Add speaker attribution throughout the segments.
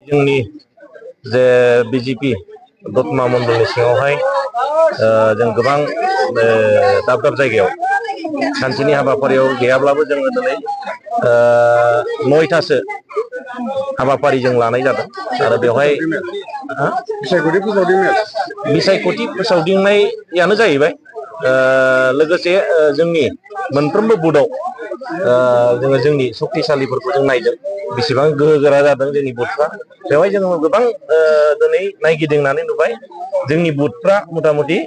Speaker 1: जोंनि जे बिजेपि दतमा मण्डलनि सिङावहाय जों गोबां दाब दाब जायगायाव सानसेनि हाबाफारियाव गैयाब्लाबो जोङो दिनै 9थासो हाबाफारि जों लानाय जादों आरो बेवहाय बिसायख'थि फोसावदिंनायानो जाहैबाय लोगोसे जोंनि मोनफ्रोमबो बुथआव जोङो जोंनि सक्तिसालिफोरखौ जों नायदों बेसेबां गोहो गोरा जादों जोंनि बुथफ्रा बेवहाय जोङो गोबां दिनै नायगिदिंनानै नुबाय जोंनि बुथफ्रा मथा मथि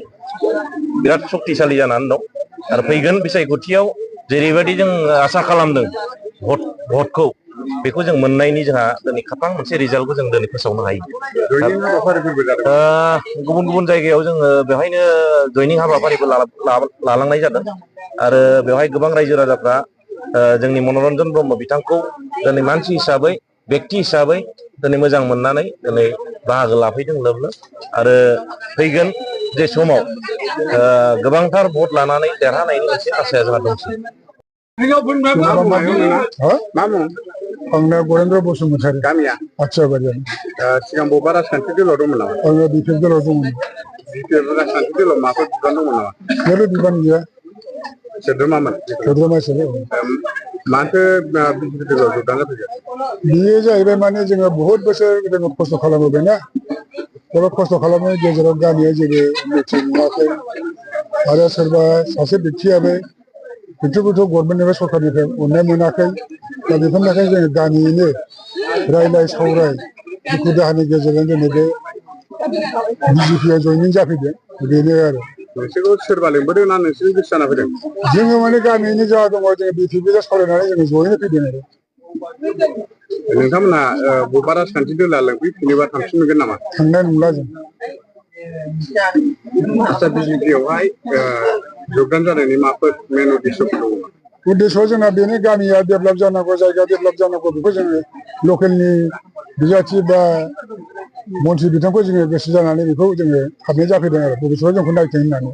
Speaker 1: बिराद सक्तिसालि जानानै दं आरो फैगोन बिसायख'थियाव जेरैबायदि जों आसा खालामदों भटखौ बेखौ जों मोननायनि जोंहा दिनै खाफां मोनसे रिजाल्टखौ जों दिनै फोसावनो हायो। गुबुन गुबुन जायगायाव जोङो बेवहायनो जयनिं हाबाफारिबो लालांनाय जादों आरो बेवहाय गोबां रायजो राजाफ्रा जोंनि मनरन्जन ब्रह्म बिथांखौ दिनै मानसि हिसाबै बेक्ति हिसाबै दिनै मोजां मोननानै दिनै बाहागो लाफैदों लोब लोब आरो फैगोन जे समाव गोबांथार भट लानानै देरहानायनि मोनसे आसाया जोंहा दंसै।
Speaker 2: आंना गरेन्द्र बसुमतारी गामिया आथियाबारियाव सिगां बबेबा राजखान्थि दलाव दंमोन नामा? आङो बिपिएफ दलाव दंमोन। बिपिएफ राजखान्थि दलाव माबाफोर बिबान दंमोन नामा? जेबो बिबान गैया। सोद्रोमामोन? सोद्रोमासो। माथो बिजेपि दलाव जदान जाफैखो? बेयो जाहैबाय माने जोङो बहुद बोसोर जोङो खस्थ' खालामबोबायना दा खस्थ' खालामनायनि गेजेराव गामिया जेबो उन्नति नुवाखै आरो सोरबा सासे बेक्तियाबो गोथौ गभर्नमेन्टनिफ्राय सरकारनिफ्राय अननाय मोनाखै दा बेफोरनि थाखाय जोङो गामियैनो रायलाय सावराय दुखु दाहानि गेजेरजों दिनै बे बिजेपिआव जयनिं जाफैदों बेनो आरो। नोंसोरखौ सोरबा लिंबोदों ना नोंसोरनि गोसो जाना फैदों? जोङो माने गामियैनो जा दङ जोङो बिजेपिजों सावरायनानै जोङो जयैनो फैदों आरो। नोंथांमोना बबेबा राजखान्थि दोला लिंफैफिनोबा थांफिनगोन नामा? थांनाय नंला जों। आदसा बिजेपिआवहाय जगदान जानायनि माबाफोर मेन उद्देश्यफोर दङ? उद्देश्यआ जोंना बेनो गामिया डेभेलप जानांगौ जायगा डेभेलप जानांगौ बेखौ जोङो लकेलनि बिजाथि बा मन्त्रि बिथांखौ जोङो गोसो जानानै बेखौ जोङो हाबनाय जाफैदों आरो बबेसोरबा जोंखौ नायथों होननानै।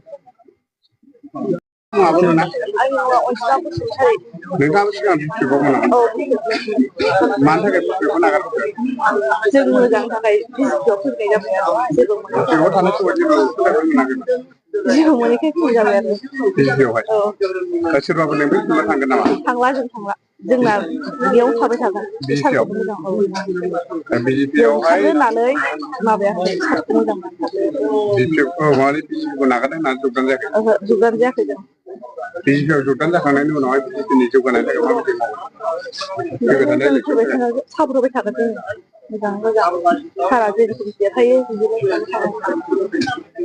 Speaker 2: नोंथाङाबो सिगां बिजेपिआवमोन नामा? मानि थाखाय बिजेपिखौ नागारबोखो?
Speaker 3: जों मोजांनि थाखाय बिजेपिआव फैनाय जाबाय आरो जेबो
Speaker 2: बिजेपिआव थानाय समाव जेबो उसुबिदाफोर मोनाखैमोन?
Speaker 3: जेबो मोनैखाय फैनाय जाबाय आरो।
Speaker 2: बिजेपिआवहाय? सोरबाफोर लिंफैफिनबा थांगोन नामा?
Speaker 3: थांला जों थांला जोंना बेयाव थाबाय थागोन बे सारखौ मोजां औ जों ओंखारनो होननानै माबायाखै सारखौ मोजां मोनथारदों।
Speaker 2: बिजेपिखौ नागारदों होननानै जगदान जायाखै?
Speaker 3: ओहो जगदान जायाखै जों।
Speaker 2: बिजेपिआव जगदान जाखांनायनि उनावहाय बिजेपिनि जौगानायनि थाखाय माबायदि मावगोन?
Speaker 3: फैबाय थागोन सापर्ट होबाय थागोन जोङो मोजाङै मोजां सारआ जेरैखम देरहायो बिदिनो थाबाय थागोन।